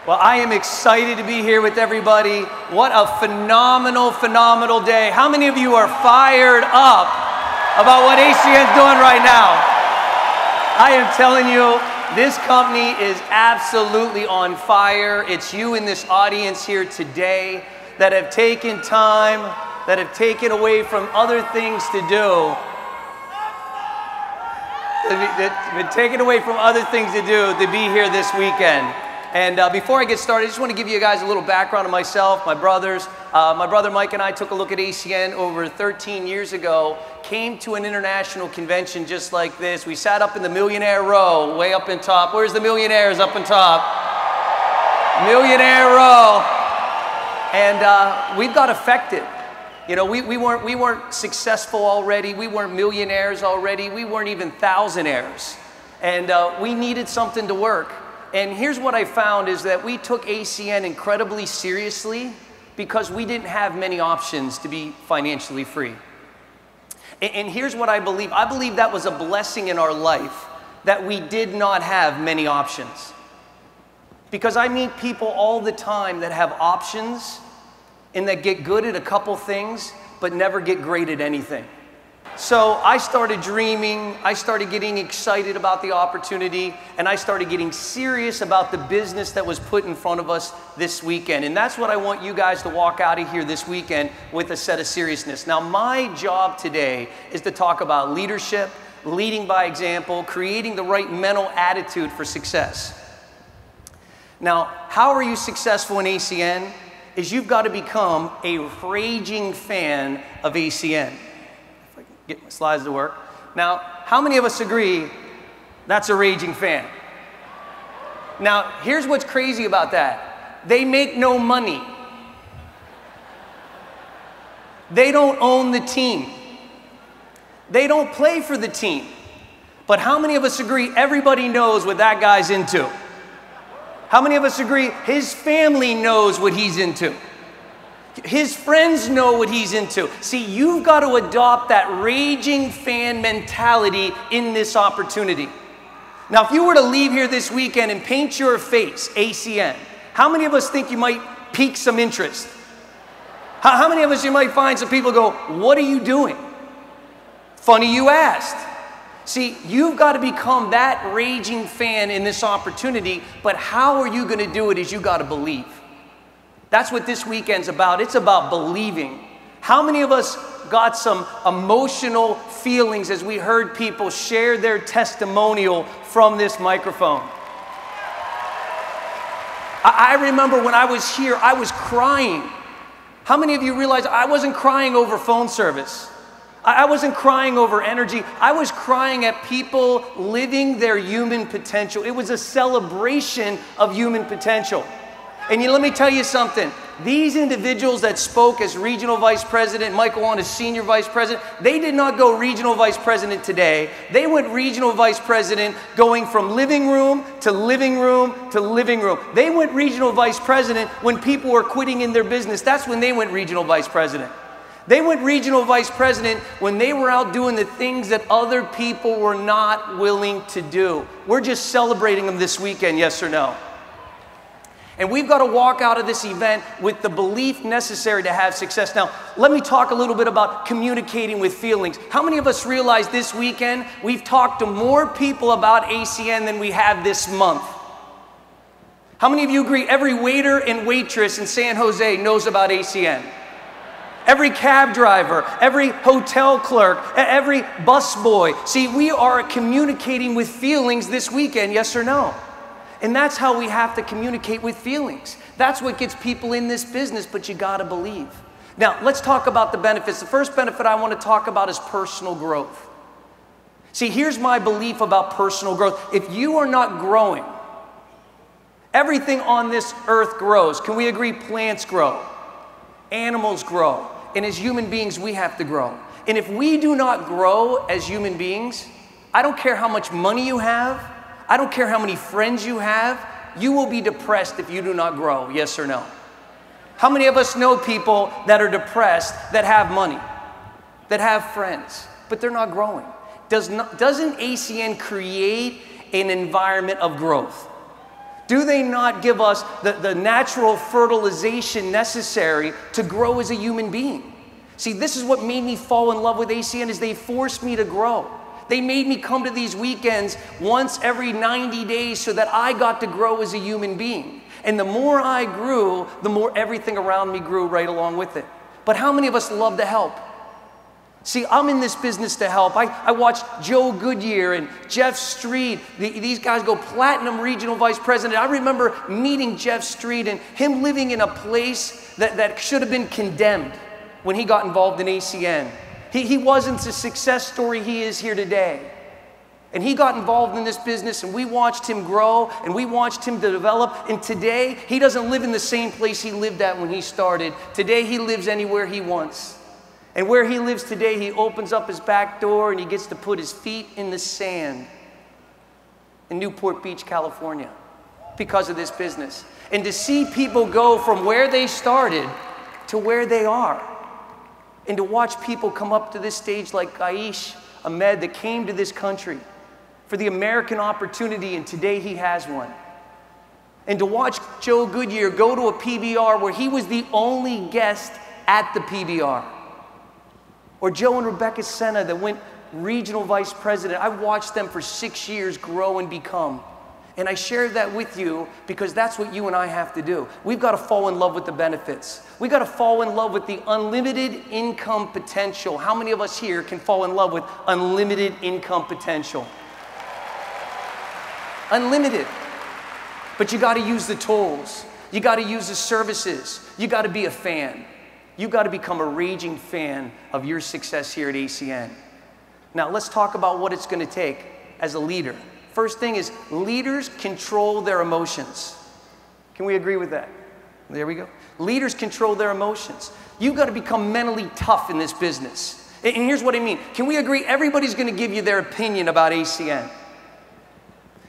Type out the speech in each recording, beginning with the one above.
Well, I am excited to be here with everybody. What a phenomenal, phenomenal day. How many of you are fired up about what ACN's doing right now? I am telling you, this company is absolutely on fire. It's you in this audience here today that have taken time, that have taken away from other things to do, that have been taken away from other things to do to be here this weekend. And before I get started, I just want to give you guys a little background of myself, my brothers. My brother Mike and I took a look at ACN over 13 years ago, came to an international convention just like this. We sat up in the millionaire row, way up in top. Where's the millionaires up in top? Millionaire row. And we got affected. You know, we weren't successful already. We weren't millionaires already. We weren't even thousandaires. And we needed something to work. And here's what I found is that we took ACN incredibly seriously because we didn't have many options to be financially free. And here's what I believe. I believe that was a blessing in our life that we did not have many options. Because I meet people all the time that have options and that get good at a couple things but never get great at anything. So I started dreaming, I started getting excited about the opportunity, and I started getting serious about the business that was put in front of us this weekend. And that's what I want you guys to walk out of here this weekend with, a set of seriousness. Now, my job today is to talk about leadership, leading by example, creating the right mental attitude for success. Now, how are you successful in ACN? Is you've got to become a raging fan of ACN. Get my slides to work. Now, how many of us agree that's a raging fan? Now, here's what's crazy about that. They make no money. They don't own the team. They don't play for the team. But how many of us agree everybody knows what that guy's into? How many of us agree his family knows what he's into? His friends know what he's into. See, you've got to adopt that raging fan mentality in this opportunity. Now, if you were to leave here this weekend and paint your face, ACN, how many of us think you might pique some interest? How many of us you might find some people go, what are you doing? Funny you asked. See, you've got to become that raging fan in this opportunity, but how are you going to do it is you got to believe. That's what this weekend's about. It's about believing. How many of us got some emotional feelings as we heard people share their testimonial from this microphone? I remember when I was here, I was crying. How many of you realize I wasn't crying over phone service? I wasn't crying over energy. I was crying at people living their human potential. It was a celebration of human potential. And let me tell you something. These individuals that spoke as regional vice president, Michael on as senior vice president, they did not go regional vice president today. They went regional vice president going from living room to living room to living room. They went regional vice president when people were quitting in their business. That's when they went regional vice president. They went regional vice president when they were out doing the things that other people were not willing to do. We're just celebrating them this weekend, yes or no? And we've got to walk out of this event with the belief necessary to have success. Now, let me talk a little bit about communicating with feelings. How many of us realize this weekend we've talked to more people about ACN than we have this month? How many of you agree every waiter and waitress in San Jose knows about ACN? Every cab driver, every hotel clerk, every busboy. See, we are communicating with feelings this weekend, yes or no? And that's how we have to communicate with feelings. That's what gets people in this business, but you gotta believe. Now, let's talk about the benefits. The first benefit I want to talk about is personal growth. See, here's my belief about personal growth. If you are not growing, everything on this earth grows. Can we agree plants grow? Animals grow. And as human beings, we have to grow. And if we do not grow as human beings, I don't care how much money you have, I don't care how many friends you have, you will be depressed if you do not grow, yes or no? How many of us know people that are depressed that have money, that have friends, but they're not growing? Doesn't ACN create an environment of growth? Do they not give us the natural fertilization necessary to grow as a human being? See, this is what made me fall in love with ACN, is they forced me to grow. They made me come to these weekends once every 90 days so that I got to grow as a human being. And the more I grew, the more everything around me grew right along with it. But how many of us love to help? See, I'm in this business to help. I watched Joe Goodyear and Jeff Street. These guys go platinum regional vice president. I remember meeting Jeff Street and him living in a place that should have been condemned when he got involved in ACN. He wasn't the success story he is here today. And he got involved in this business, and we watched him grow, and we watched him develop. And today, he doesn't live in the same place he lived at when he started. Today, he lives anywhere he wants. And where he lives today, he opens up his back door and he gets to put his feet in the sand in Newport Beach, California, because of this business. And to see people go from where they started to where they are, and to watch people come up to this stage like Aish Ahmed that came to this country for the American opportunity, and today he has one. And to watch Joe Goodyear go to a PBR where he was the only guest at the PBR. Or Joe and Rebecca Senna that went regional vice president. I watched them for 6 years grow and become. And I shared that with you because that's what you and I have to do. We've got to fall in love with the benefits. We've got to fall in love with the unlimited income potential. How many of us here can fall in love with unlimited income potential? Unlimited. But you got to use the tools. You got to use the services. You got to be a fan. You got to become a raging fan of your success here at ACN. Now let's talk about what it's going to take as a leader. First thing is, leaders control their emotions. Can we agree with that? There we go. Leaders control their emotions. You've got to become mentally tough in this business. And here's what I mean. Can we agree everybody's going to give you their opinion about ACN?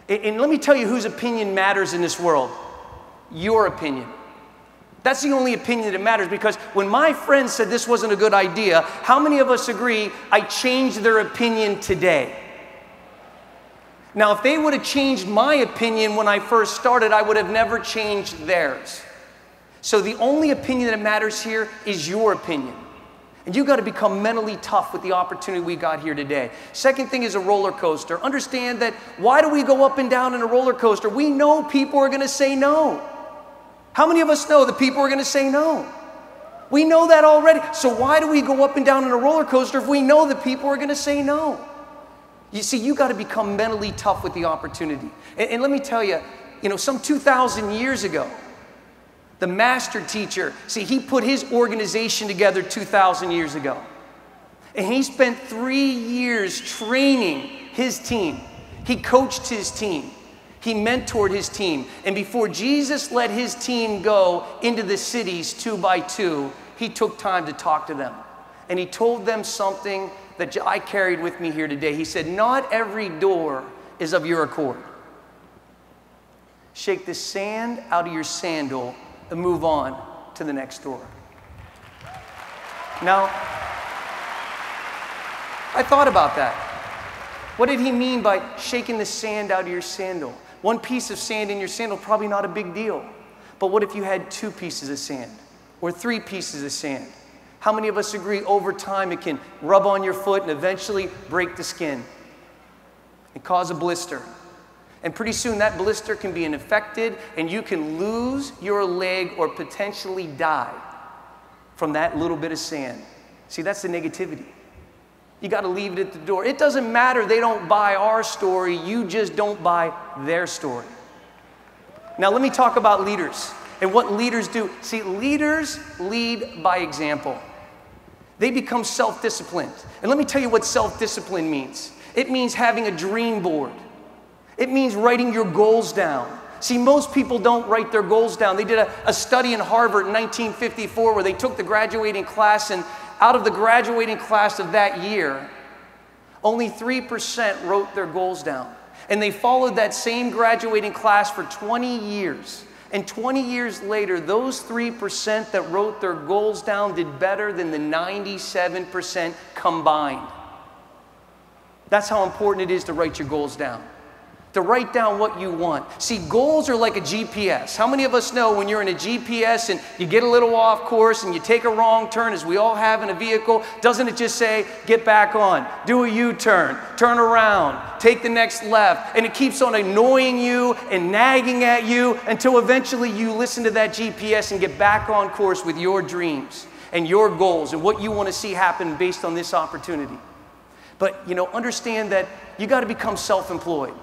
And let me tell you whose opinion matters in this world. Your opinion. That's the only opinion that matters, because when my friends said this wasn't a good idea, how many of us agree I changed their opinion today? Now, if they would have changed my opinion when I first started, I would have never changed theirs. So the only opinion that matters here is your opinion. And you've got to become mentally tough with the opportunity we got here today. Second thing is a roller coaster. Understand that why do we go up and down in a roller coaster? We know people are going to say no. How many of us know that people are going to say no? We know that already. So why do we go up and down in a roller coaster if we know that people are going to say no? You see, you got to become mentally tough with the opportunity. And let me tell you, some 2,000 years ago, the master teacher, see, he put his organization together 2,000 years ago. And he spent 3 years training his team. He coached his team. He mentored his team. And before Jesus let his team go into the cities 2 by 2, he took time to talk to them. And he told them something that I carried with me here today. He said, not every door is of your accord. Shake the sand out of your sandal and move on to the next door. Now, I thought about that. What did he mean by shaking the sand out of your sandal? One piece of sand in your sandal, probably not a big deal. But what if you had 2 pieces of sand or 3 pieces of sand? How many of us agree over time it can rub on your foot and eventually break the skin and cause a blister? And pretty soon that blister can be infected and you can lose your leg or potentially die from that little bit of sand. See, that's the negativity. You got to leave it at the door. It doesn't matter they don't buy our story, you just don't buy their story. Now let me talk about leaders and what leaders do. See, leaders lead by example. They become self-disciplined. And let me tell you what self-discipline means. It means having a dream board. It means writing your goals down. See, most people don't write their goals down. They did a study in Harvard in 1954 where they took the graduating class, and out of the graduating class of that year, only 3% wrote their goals down. And they followed that same graduating class for 20 years. And 20 years later, those 3% that wrote their goals down did better than the 97% combined. That's how important it is to write your goals down. to write down what you want. See, goals are like a GPS. How many of us know when you're in a GPS and you get a little off course and you take a wrong turn, as we all have in a vehicle, doesn't it just say, get back on, do a U-turn, turn around, take the next left, and it keeps on annoying you and nagging at you until eventually you listen to that GPS and get back on course with your dreams and your goals and what you want to see happen based on this opportunity. But, understand that you got to become self-employed.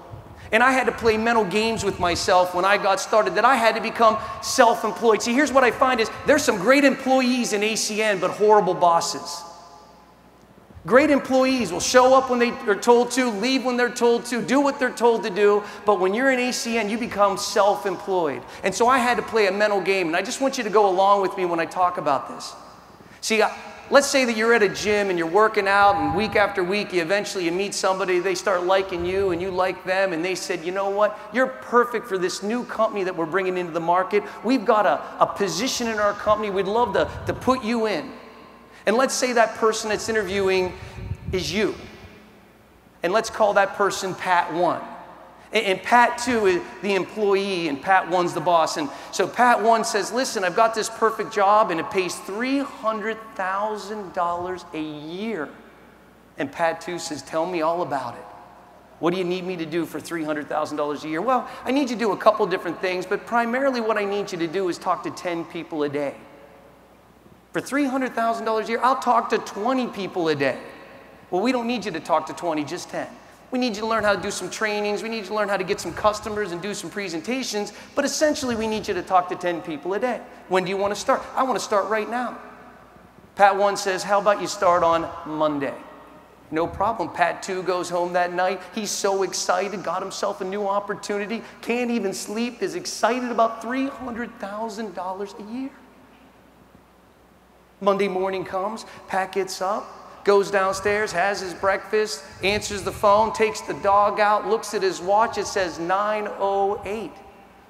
And I had to play mental games with myself when I got started, that I had to become self-employed. See, here's what I find is there's some great employees in ACN, but horrible bosses. Great employees will show up when they are told to, leave when they're told to, do what they're told to do. But when you're in ACN, you become self-employed. And so I had to play a mental game. And I just want you to go along with me when I talk about this. See, let's say that you're at a gym and you're working out, and week after week you eventually meet somebody, they start liking you and you like them, and they said, you know what, you're perfect for this new company that we're bringing into the market. We've got a position in our company we'd love to put you in. And let's say that person that's interviewing is you. And let's call that person Pat 1. And Pat 2 is the employee, and Pat 1's the boss. And so Pat 1 says, listen, I've got this perfect job, and it pays $300,000 a year. And Pat 2 says, tell me all about it. What do you need me to do for $300,000 a year? Well, I need you to do a couple different things, but primarily what I need you to do is talk to 10 people a day. For $300,000 a year, I'll talk to 20 people a day. Well, we don't need you to talk to 20, just 10. We need you to learn how to do some trainings. We need you to learn how to get some customers and do some presentations. But essentially, we need you to talk to 10 people a day. When do you want to start? I want to start right now. Pat 1 says, how about you start on Monday? No problem. Pat 2 goes home that night. He's so excited, got himself a new opportunity, can't even sleep, is excited about $300,000 a year. Monday morning comes, Pat gets up, goes downstairs, has his breakfast, answers the phone, takes the dog out, looks at his watch, it says 9:08.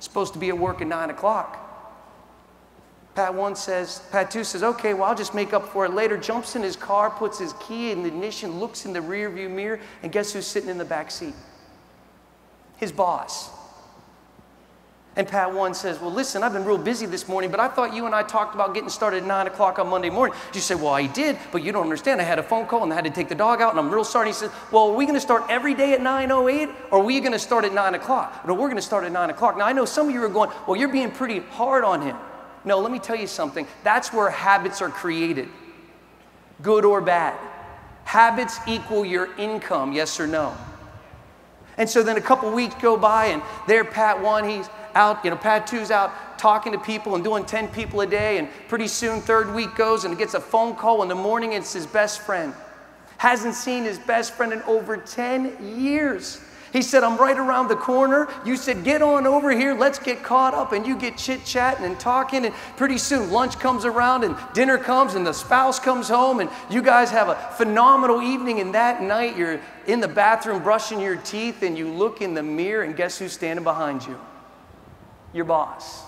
Supposed to be at work at 9 o'clock. Pat 2 says, okay, well, I'll just make up for it later, jumps in his car, puts his key in the ignition, looks in the rearview mirror, and guess who's sitting in the back seat? His boss. And Pat 1 says, well, listen, I've been real busy this morning, but I thought you and I talked about getting started at 9 o'clock on Monday morning. You say, well, I did, but you don't understand. I had a phone call and I had to take the dog out, and I'm real sorry. He says, well, are we going to start every day at 9:08, or are we going to start at 9 o'clock? No, we're going to start at 9 o'clock. Now, I know some of you are going, well, you're being pretty hard on him. No, let me tell you something. That's where habits are created, good or bad. Habits equal your income, yes or no? And so then a couple weeks go by, and there Pat 1, he's out, Pat 2's out talking to people and doing 10 people a day, and pretty soon third week goes and gets a phone call in the morning. It's his best friend. Hasn't seen his best friend in over 10 years. He said, I'm right around the corner. You said, get on over here, let's get caught up, and you get chit-chatting and talking, and pretty soon lunch comes around and dinner comes and the spouse comes home, and you guys have a phenomenal evening, and that night you're in the bathroom brushing your teeth, and you look in the mirror, and guess who's standing behind you? Your boss.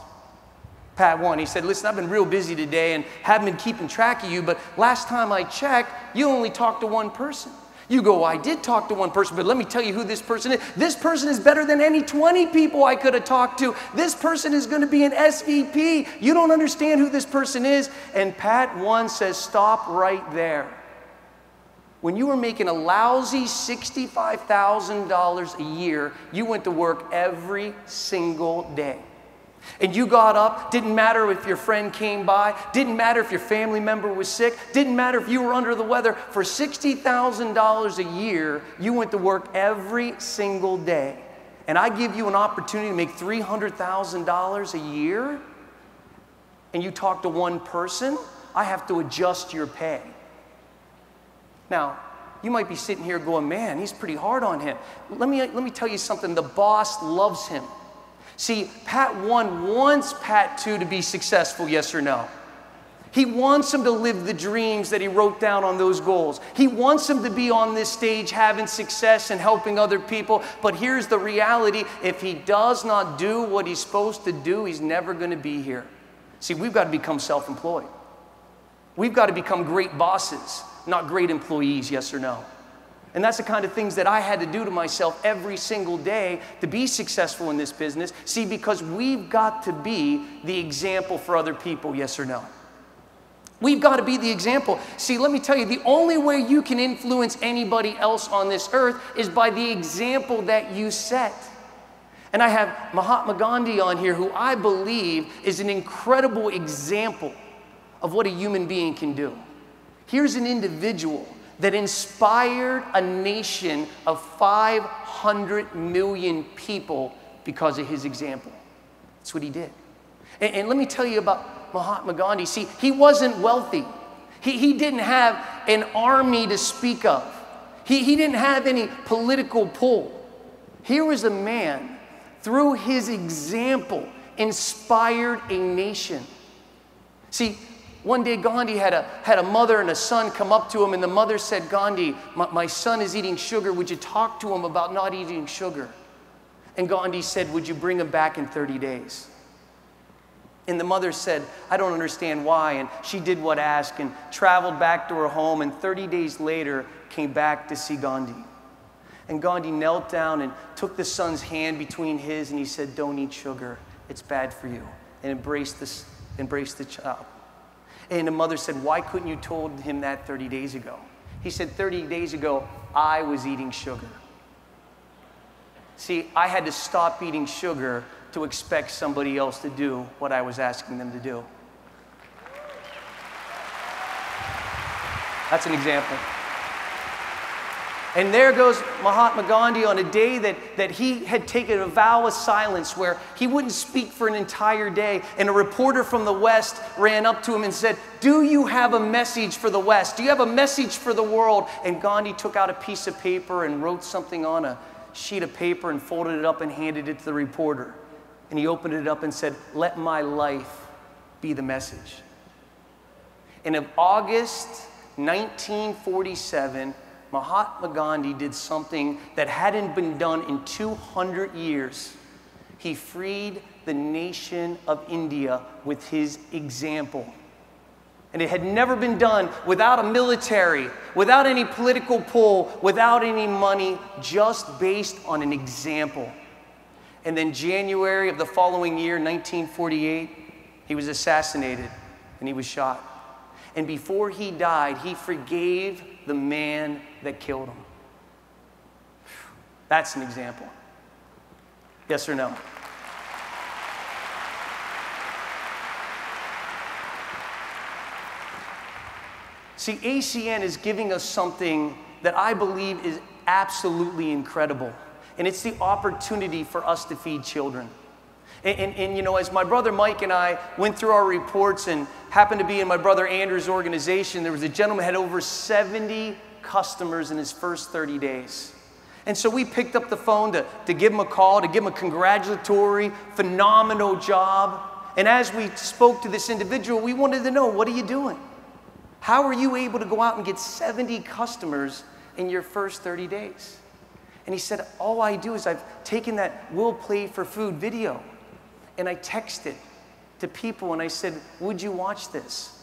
Pat 1, he said, listen, I've been real busy today and haven't been keeping track of you, but last time I checked, you only talked to one person. You go, I did talk to one person, but let me tell you who this person is. This person is better than any 20 people I could have talked to. This person is going to be an SVP. You don't understand who this person is. And Pat 1 says, stop right there. When you were making a lousy $65,000 a year, you went to work every single day. And you got up, didn't matter if your friend came by, didn't matter if your family member was sick, didn't matter if you were under the weather. For $60,000 a year, you went to work every single day. And I give you an opportunity to make $300,000 a year, and you talk to one person, I have to adjust your pay. Now, you might be sitting here going, man, he's pretty hard on him. Let me tell you something. The boss loves him. See, Pat 1 wants Pat 2 to be successful, yes or no? He wants him to live the dreams that he wrote down on those goals. He wants him to be on this stage having success and helping other people. But here's the reality. If he does not do what he's supposed to do, he's never going to be here. See, we've got to become self-employed. We've got to become great bosses, not great employees, yes or no? And that's the kind of things that I had to do to myself every single day to be successful in this business. See, because we've got to be the example for other people, yes or no? We've got to be the example. See, let me tell you, the only way you can influence anybody else on this earth is by the example that you set. And I have Mahatma Gandhi on here, who I believe is an incredible example of what a human being can do. Here's an individual that inspired a nation of 500 million people because of his example. That's what he did. And let me tell you about Mahatma Gandhi. See, he wasn't wealthy. He didn't have an army to speak of. He didn't have any political pull. Here was a man, through his example, inspired a nation. See, one day Gandhi had a mother and a son come up to him, and the mother said, "Gandhi, my son is eating sugar. Would you talk to him about not eating sugar?" And Gandhi said, "Would you bring him back in 30 days? And the mother said, "I don't understand why." And she did what asked and traveled back to her home, and 30 days later came back to see Gandhi. And Gandhi knelt down and took the son's hand between his, and he said, "Don't eat sugar. It's bad for you." And embraced the child. And the mother said, "Why couldn't you told him that 30 days ago?" He said, 30 days ago, I was eating sugar. See, I had to stop eating sugar to expect somebody else to do what I was asking them to do. That's an example. And there goes Mahatma Gandhi on a day that he had taken a vow of silence where he wouldn't speak for an entire day. And a reporter from the West ran up to him and said, "Do you have a message for the West? Do you have a message for the world?" And Gandhi took out a piece of paper and wrote something on a sheet of paper and folded it up and handed it to the reporter. And he opened it up and said, "Let my life be the message." And in August 1947, Mahatma Gandhi did something that hadn't been done in 200 years. He freed the nation of India with his example. And it had never been done without a military, without any political pull, without any money, just based on an example. And then January of the following year, 1948, he was assassinated and he was shot. And before he died, he forgave the man that killed him. That's an example. Yes or no? See, ACN is giving us something that I believe is absolutely incredible. And it's the opportunity for us to feed children. And you know, as my brother Mike and I went through our reports and happened to be in my brother Andrew's organization, there was a gentleman who had over 70 customers in his first 30 days. And so we picked up the phone to give him a call, to give him a congratulatory, phenomenal job. And as we spoke to this individual, we wanted to know, what are you doing? How are you able to go out and get 70 customers in your first 30 days? And he said, all I do is I've taken that We'll Play for Food video and I texted to people and I said, would you watch this?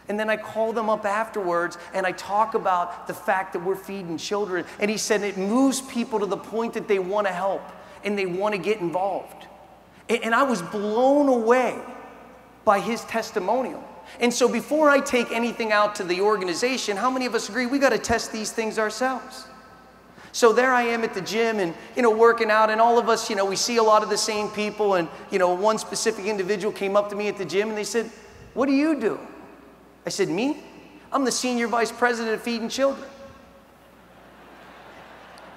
And then I call them up afterwards and I talk about the fact that we're feeding children. And he said it moves people to the point that they want to help and they want to get involved. And I was blown away by his testimonial. And so before I take anything out to the organization, how many of us agree we got to test these things ourselves? So there I am at the gym and, working out, and all of us, we see a lot of the same people. And, one specific individual came up to me at the gym and they said, what do you do? I said, me? I'm the Senior Vice President of Feeding Children.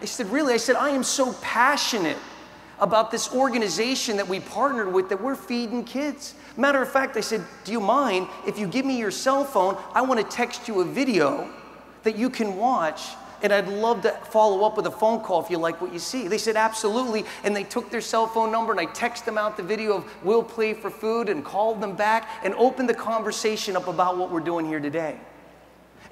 They said, really? I said, I am so passionate about this organization that we partnered with, that we're feeding kids. Matter of fact, I said, do you mind if you give me your cell phone? I want to text you a video that you can watch, and I'd love to follow up with a phone call if you like what you see. They said, absolutely. And they took their cell phone number and I texted them out the video of We'll Play for Food and called them back and opened the conversation up about what we're doing here today.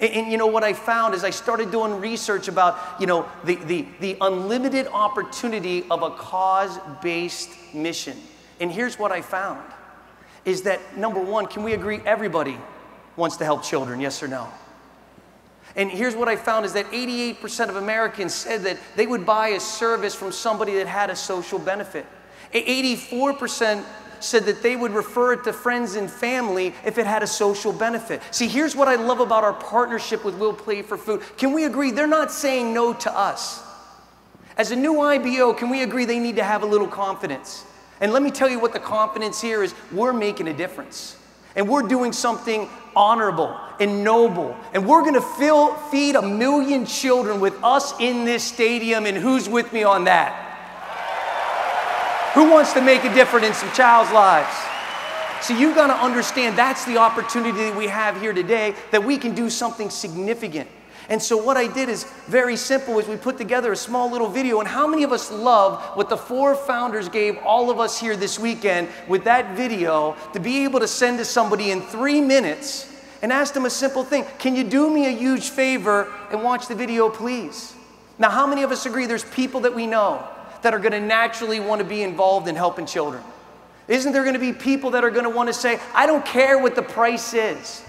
And what I found is I started doing research about, the unlimited opportunity of a cause-based mission. And here's what I found, is that number one, can we agree everybody wants to help children, yes or no? And here's what I found is that 88% of Americans said that they would buy a service from somebody that had a social benefit. 84% said that they would refer it to friends and family if it had a social benefit. See, here's what I love about our partnership with Will Play for Food. Can we agree they're not saying no to us? As a new IBO, can we agree they need to have a little confidence? And let me tell you what the confidence here is. We're making a difference. And we're doing something honorable and noble. And we're going to feed 1 million children with us in this stadium. And who's with me on that? Who wants to make a difference in some child's lives? See, you've got to understand that's the opportunity that we have here today, that we can do something significant. And so what I did is very simple, is we put together a small little video. And how many of us love what the 4 founders gave all of us here this weekend with that video, to be able to send to somebody in 3 minutes and ask them a simple thing? Can you do me a huge favor and watch the video, please? Now, how many of us agree there's people that we know that are going to naturally want to be involved in helping children? Isn't there going to be people that are going to want to say, I don't care what the price is,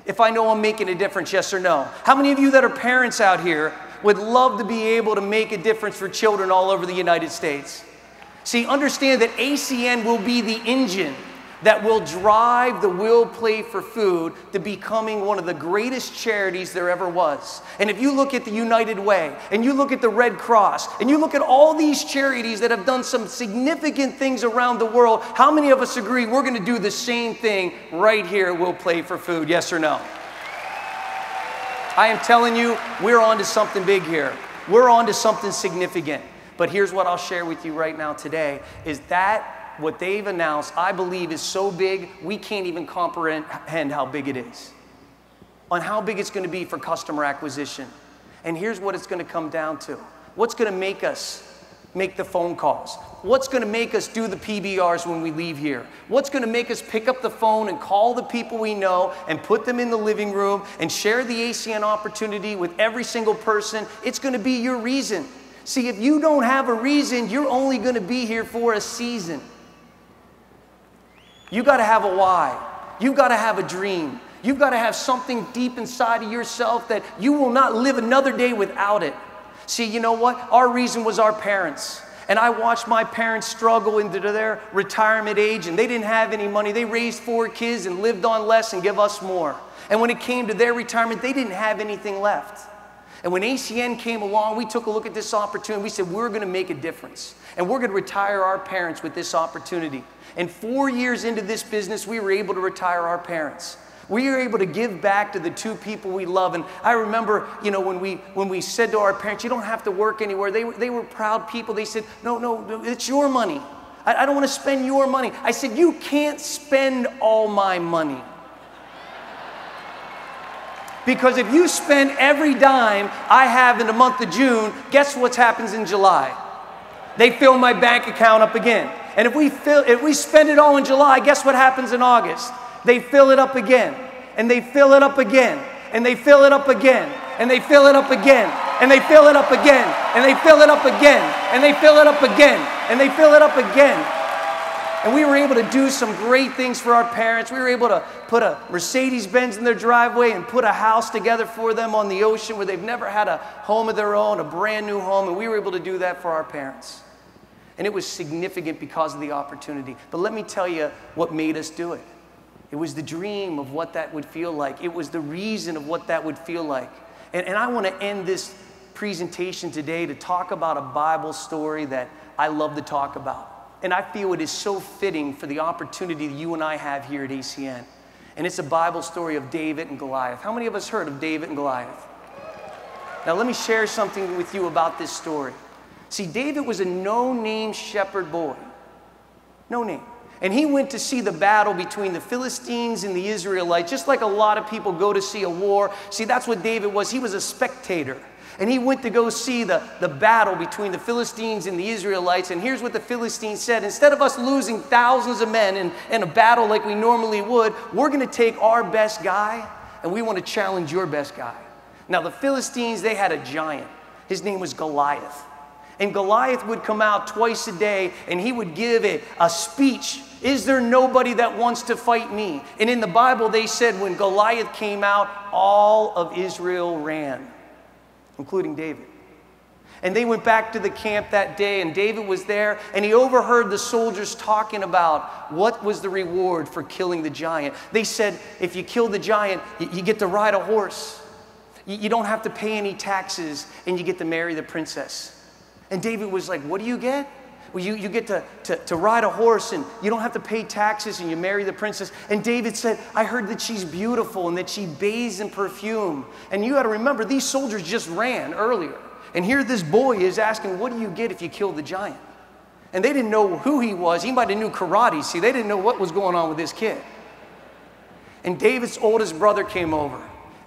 if I know I'm making a difference, yes or no? How many of you that are parents out here would love to be able to make a difference for children all over the United States? See, understand that ACN will be the engine that will drive the Will Play for Food to becoming one of the greatest charities there ever was. And if you look at the United Way, and you look at the Red Cross, and you look at all these charities that have done some significant things around the world, how many of us agree we're going to do the same thing right here at Will Play for Food, yes or no? I am telling you, we're on to something big here. We're on to something significant. But here's what I'll share with you right now today, is that what they've announced, I believe, is so big, we can't even comprehend how big it is, on how big it's going to be for customer acquisition. And here's what it's going to come down to. What's going to make us make the phone calls? What's going to make us do the PBRs when we leave here? What's going to make us pick up the phone and call the people we know and put them in the living room and share the ACN opportunity with every single person? It's going to be your reason. See, if you don't have a reason, you're only going to be here for a season. You got to have a why. You've got to have a dream. You've got to have something deep inside of yourself that you will not live another day without it. See, you know what? Our reason was our parents. And I watched my parents struggle into their retirement age, and they didn't have any money. They raised 4 kids and lived on less and give us more. And when it came to their retirement, they didn't have anything left. And when ACN came along, we took a look at this opportunity. We said, we're going to make a difference. And we're going to retire our parents with this opportunity. And 4 years into this business, we were able to retire our parents. We were able to give back to the 2 people we love. And I remember, you know, when we said to our parents, you don't have to work anywhere. They were proud people. They said, no, it's your money. I don't want to spend your money. I said, you can't spend all my money. Because if you spend every dime I have in the month of June, guess what happens in July? They fill my bank account up again. And if we spend it all in July, guess what happens in August? They fill it up again, and they fill it up again, and they fill it up again, and they fill it up again, and they fill it up again, and they fill it up again, and they fill it up again, and they fill it up again. And we were able to do some great things for our parents. We were able to put a Mercedes-Benz in their driveway and put a house together for them on the ocean where they've never had a home of their own, a brand new home, and we were able to do that for our parents. And it was significant because of the opportunity. But let me tell you what made us do it. It was the dream of what that would feel like. It was the reason of what that would feel like. And I want to end this presentation today to talk about a Bible story that I love to talk about. And I feel it is so fitting for the opportunity that you and I have here at ACN. And it's a Bible story of David and Goliath. How many of us heard of David and Goliath? Now let me share something with you about this story. See, David was a no-name shepherd boy. No name. And he went to see the battle between the Philistines and the Israelites, just like a lot of people go to see a war. See, that's what David was. He was a spectator. And he went to go see the battle between the Philistines and the Israelites. And here's what the Philistines said. Instead of us losing thousands of men in a battle like we normally would, we're going to take our best guy, and we want to challenge your best guy. Now, the Philistines, they had a giant. His name was Goliath. And Goliath would come out twice a day, and he would give a speech Is there nobody that wants to fight me? And in the Bible, they said when Goliath came out, all of Israel ran, including David. And they went back to the camp that day, and David was there, and he overheard the soldiers talking about what was the reward for killing the giant. They said, if you kill the giant, you get to ride a horse. You don't have to pay any taxes, and you get to marry the princess. And David was like, what do you get? Well, you get to ride a horse, and you don't have to pay taxes, and you marry the princess. And David said, I heard that she's beautiful and that she bathes in perfume. And you got to remember, these soldiers just ran earlier. And here this boy is asking, what do you get if you kill the giant? And they didn't know who he was. He might have knew karate. See, they didn't know what was going on with this kid. And David's oldest brother came over,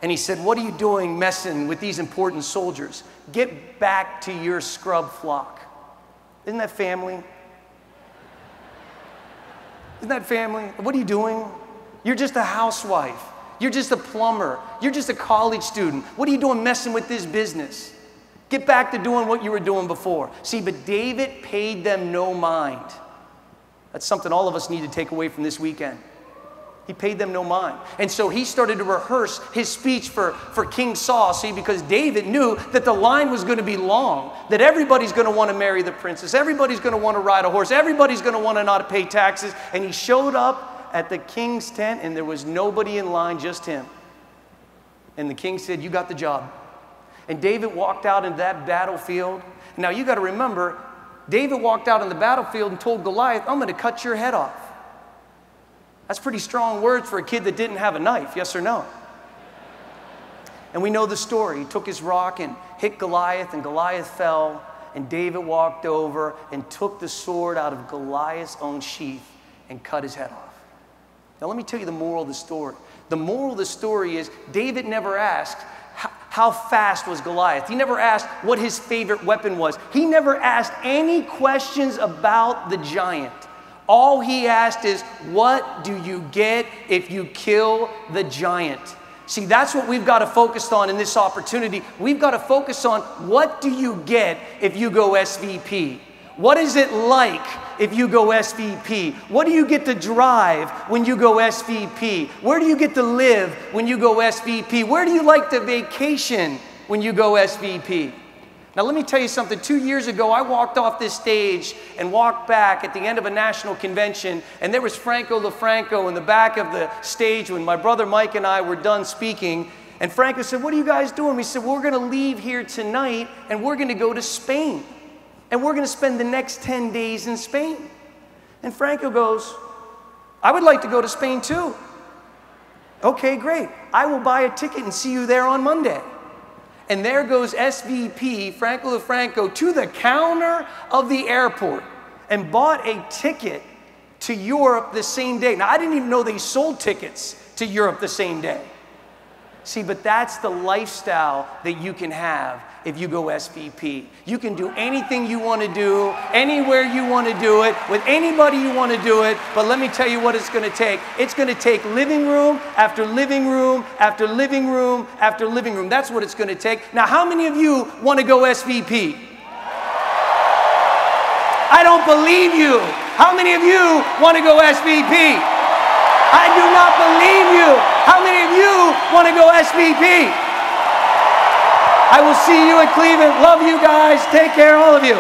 and he said, what are you doing messing with these important soldiers? Get back to your scrub flock. Isn't that family? Isn't that family? What are you doing? You're just a housewife. You're just a plumber. You're just a college student. What are you doing messing with this business? Get back to doing what you were doing before. See, but David paid them no mind. That's something all of us need to take away from this weekend. He paid them no mind. And so he started to rehearse his speech for King Saul, see, because David knew that the line was going to be long, that everybody's going to want to marry the princess, everybody's going to want to ride a horse, everybody's going to want to not pay taxes. And he showed up at the king's tent, and there was nobody in line, just him. And the king said, you got the job. And David walked out into that battlefield. Now you got to remember, David walked out on the battlefield and told Goliath, I'm going to cut your head off. That's pretty strong words for a kid that didn't have a knife, yes or no? And we know the story. He took his rock and hit Goliath, and Goliath fell, and David walked over and took the sword out of Goliath's own sheath and cut his head off. Now let me tell you the moral of the story. The moral of the story is David never asked, how fast was Goliath? He never asked what his favorite weapon was. He never asked any questions about the giant. All he asked is, what do you get if you kill the giant? See, that's what we've got to focus on in this opportunity. We've got to focus on, what do you get if you go SVP? What is it like if you go SVP? What do you get to drive when you go SVP? Where do you get to live when you go SVP? Where do you like to vacation when you go SVP? Now let me tell you something. 2 years ago, I walked off this stage and walked back at the end of a national convention, and there was Franco LaFranco in the back of the stage when my brother Mike and I were done speaking. And Franco said, what are you guys doing? We said, we're going to leave here tonight, and we're going to go to Spain. And we're going to spend the next 10 days in Spain. And Franco goes, I would like to go to Spain too. Okay, great. I will buy a ticket and see you there on Monday. And there goes SVP Franco LaFranco to the counter of the airport and bought a ticket to Europe the same day. Now, I didn't even know they sold tickets to Europe the same day. See, but that's the lifestyle that you can have if you go SVP. You can do anything you want to do, anywhere you want to do it, with anybody you want to do it. But let me tell you what it's going to take. It's going to take living room after living room after living room after living room. That's what it's going to take. Now, how many of you want to go SVP? I don't believe you. How many of you want to go SVP? I do not believe you. How many of you want to go SVP? I will see you at Cleveland. Love you guys. Take care, all of you.